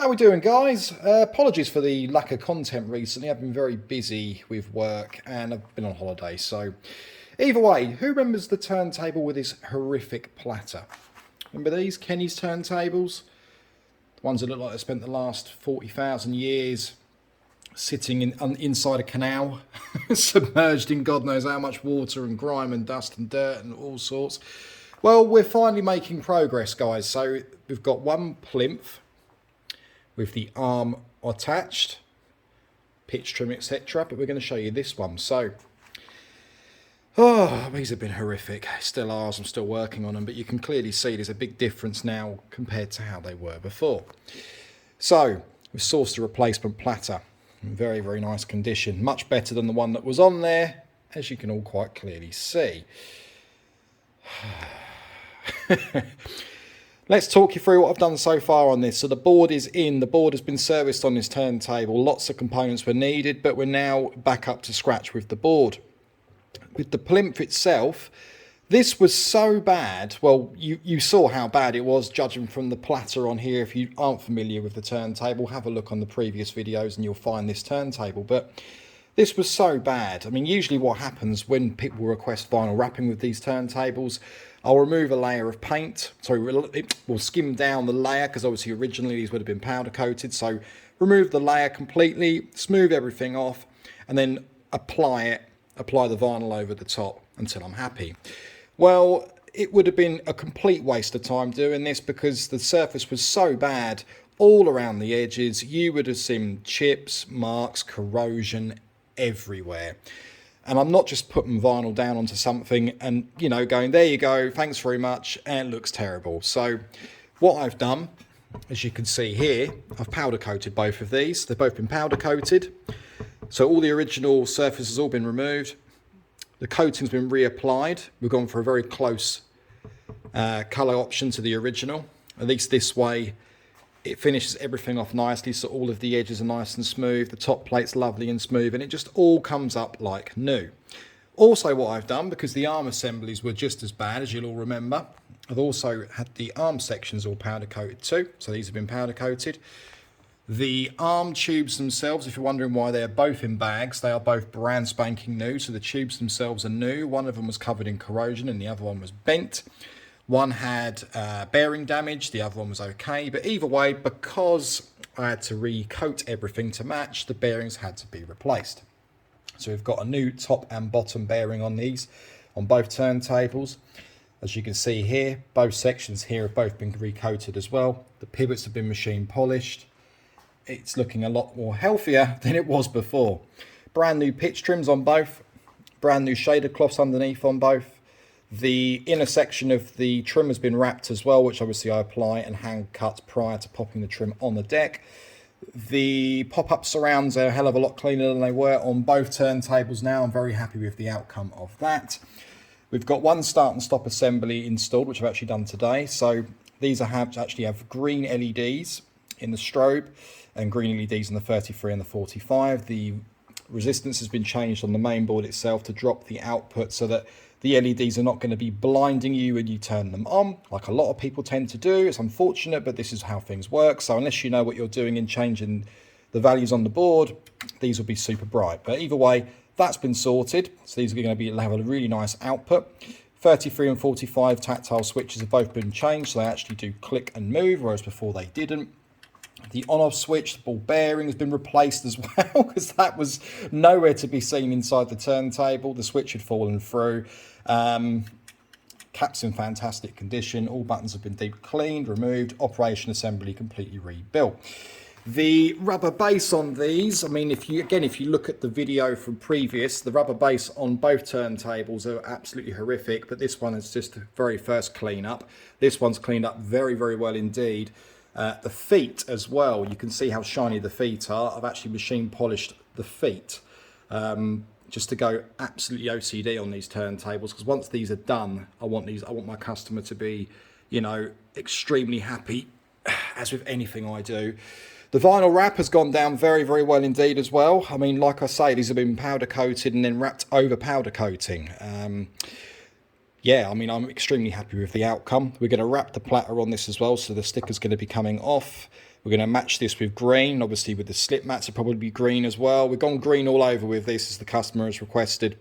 How we doing, guys? Apologies for the lack of content recently. I've been very busy with work and I've been on holiday. So, either way, who remembers the turntable with this horrific platter? Remember these Kenny's turntables? The ones that look like they spent the last 40,000 years sitting inside a canal, submerged in God knows how much water and grime and dust and dirt and all sorts. Well, we're finally making progress, guys. So we've got one plinth with the arm attached, pitch trim, etc. But we're going to show you this one. So, these have been horrific. Still are, I'm still working on them, but you can clearly see there's a big difference now compared to how they were before. So, we've sourced a replacement platter in very, very nice condition. Much better than the one that was on there, as you can all quite clearly see. Let's talk you through what I've done so far on this. So the board is in, the board has been serviced on this turntable. Lots of components were needed, but we're now back up to scratch with the board. With the plinth itself, this was so bad. Well, you saw how bad it was judging from the platter on here. If you aren't familiar with the turntable, have a look on the previous videos and you'll find this turntable. But this was so bad. I mean, usually what happens when people request vinyl wrapping with these turntables, I'll remove a layer of paint. So we'll skim down the layer because obviously originally these would have been powder coated. So remove the layer completely, smooth everything off, and then apply the vinyl over the top until I'm happy. Well, it would have been a complete waste of time doing this because the surface was so bad all around the edges. You would have seen chips, marks, corrosion everywhere. And I'm not just putting vinyl down onto something and, you know, going, there you go, thanks very much, and it looks terrible. So what I've done, as you can see here, I've powder coated both of these. They've both been powder coated. So all the original surface has all been removed. The coating's been reapplied. We've gone for a very close colour option to the original. At least this way, it finishes everything off nicely, so all of the edges are nice and smooth, the top plate's lovely and smooth, and it just all comes up like new. Also what I've done, because the arm assemblies were just as bad, as you'll all remember, I've also had the arm sections all powder coated too, so these have been powder coated. The arm tubes themselves, if you're wondering why they're both in bags, they are both brand spanking new, so the tubes themselves are new. One of them was covered in corrosion and the other one was bent. One had bearing damage, the other one was okay, but either way, because I had to recoat everything to match, the bearings had to be replaced. So we've got a new top and bottom bearing on these, on both turntables. As you can see here, both sections here have both been recoated as well. The pivots have been machine polished. It's looking a lot more healthier than it was before. Brand new pitch trims on both, brand new shader cloths underneath on both. The inner section of the trim has been wrapped as well, which obviously I apply and hand cut prior to popping the trim on the deck. The pop-up surrounds are a hell of a lot cleaner than they were on both turntables now. I'm very happy with the outcome of that. We've got one start and stop assembly installed, which I've actually done today. So these actually have green LEDs in the strobe and green LEDs in the 33 and the 45. The resistance has been changed on the main board itself to drop the output so that the LEDs are not going to be blinding you when you turn them on, like a lot of people tend to do. It's unfortunate, but this is how things work. So unless you know what you're doing in changing the values on the board, these will be super bright. But either way, that's been sorted. So these are going to have a really nice output. 33 and 45 tactile switches have both been changed, so they actually do click and move, whereas before they didn't. The on-off switch, the ball bearing has been replaced as well, because that was nowhere to be seen inside the turntable. The switch had fallen through. Cap's in fantastic condition. All buttons have been deep cleaned, removed, operation assembly completely rebuilt. The rubber base on these, I mean, if you look at the video from previous, the rubber base on both turntables are absolutely horrific, but this one is just the very first clean up. This one's cleaned up very, very well indeed. The feet as well, you can see how shiny the feet are. I've actually machine polished the feet just to go absolutely OCD on these turntables, because once these are done, I want my customer to be, you know, extremely happy, as with anything I do. The vinyl wrap has gone down very, very well indeed as well. I mean, like I say, these have been powder coated and then wrapped over powder coating. yeah, I mean, I'm extremely happy with the outcome. We're going to wrap the platter on this as well, so the sticker's going to be coming off. We're going to match this with green, obviously with the slip mats will probably be green as well. We've gone green all over with this as the customer has requested.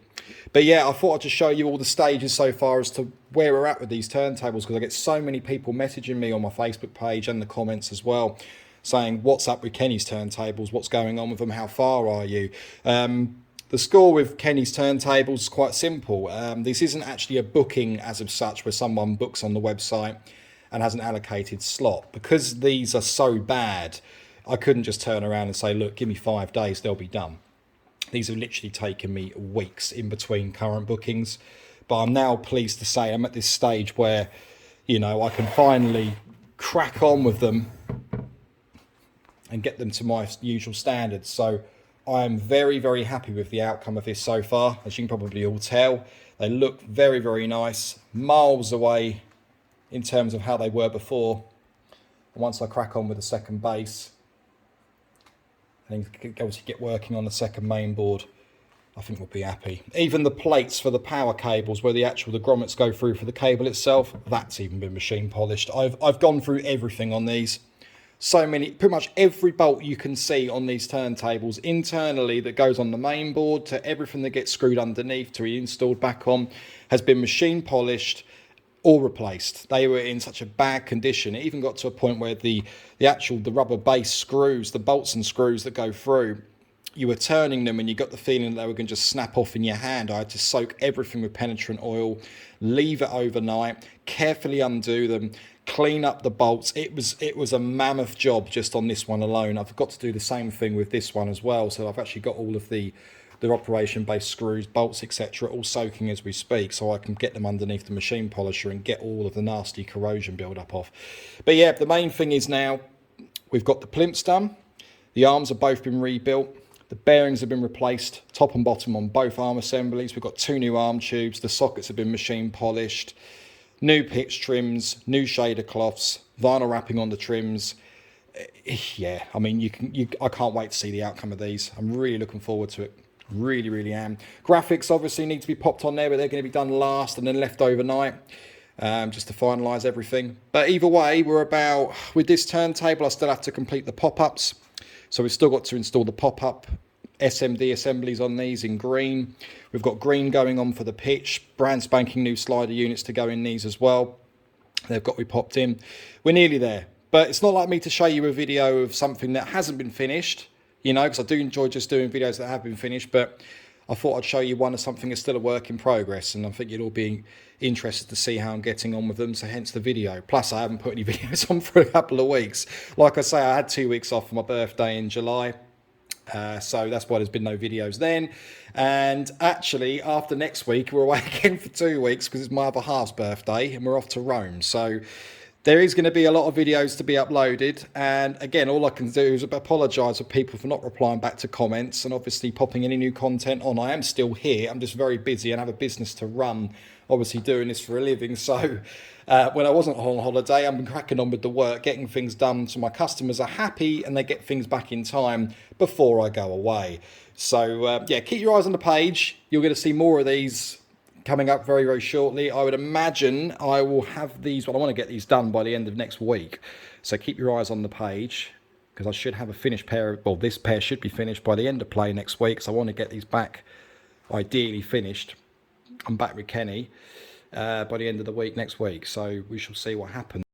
But yeah, I thought I'd just show you all the stages so far as to where we're at with these turntables, because I get so many people messaging me on my Facebook page and the comments as well, saying, what's up with Kenny's turntables? What's going on with them? How far are you? The score with Kenny's turntables is quite simple. This isn't actually a booking as of such, where someone books on the website and has an allocated slot. Because these are so bad, I couldn't just turn around and say, look, give me 5 days, they'll be done. These have literally taken me weeks in between current bookings. But I'm now pleased to say I'm at this stage where, you know, I can finally crack on with them and get them to my usual standards. So I'm very, very happy with the outcome of this so far. As you can probably all tell, they look very, very nice, miles away in terms of how they were before. And once I crack on with the second base and obviously get working on the second main board, I think we'll be happy. Even the plates for the power cables, where the grommets go through for the cable itself, that's even been machine polished. I've gone through everything on these. So many, pretty much every bolt you can see on these turntables internally that goes on the main board to everything that gets screwed underneath to be installed back on has been machine polished or replaced. They were in such a bad condition. It even got to a point where the rubber base screws, the bolts and screws that go through, you were turning them and you got the feeling that they were going to just snap off in your hand. I had to soak everything with penetrant oil, leave it overnight, carefully undo them, clean up the bolts. It was a mammoth job just on this one alone. I've got to do the same thing with this one as well. So I've actually got all of the operation based screws, bolts, etc. all soaking as we speak, so I can get them underneath the machine polisher and get all of the nasty corrosion build up off. But yeah, the main thing is now we've got the plimps done. The arms have both been rebuilt. The bearings have been replaced, top and bottom on both arm assemblies. We've got 2 new arm tubes. The sockets have been machine polished. New pitch trims, new shader cloths, vinyl wrapping on the trims. Yeah, I mean, I can't wait to see the outcome of these. I'm really looking forward to it. Really, really am. Graphics obviously need to be popped on there, but they're going to be done last and then left overnight, just to finalise everything. But either way, with this turntable, I still have to complete the pop-ups. So we've still got to install the pop-up SMD assemblies on these in green. We've got green going on for the pitch, brand spanking new slider units to go in these as well. They've got to be popped in. We're nearly there, but it's not like me to show you a video of something that hasn't been finished, you know, because I do enjoy just doing videos that have been finished, but I thought I'd show you one of something that's still a work in progress, and I think you'll all be interested to see how I'm getting on with them, so hence the video. Plus, I haven't put any videos on for a couple of weeks. Like I say, I had 2 weeks off for my birthday in July. So that's why there's been no videos then. And actually, after next week, we're away again for 2 weeks because it's my other half's birthday and we're off to Rome. So there is going to be a lot of videos to be uploaded. And again, all I can do is apologise for people for not replying back to comments and obviously popping any new content on. I am still here. I'm just very busy and have a business to run, obviously doing this for a living. So when I wasn't on holiday, I've been cracking on with the work, getting things done so my customers are happy and they get things back in time before I go away. So yeah, keep your eyes on the page. You're going to see more of these coming up very, very shortly. I would imagine I will have these, I want to get these done by the end of next week. So keep your eyes on the page because I should have a finished pair, well, this pair should be finished by the end of play next week. So I want to get these back ideally finished. I'm back with Kenny by the end of the week next week. So we shall see what happens.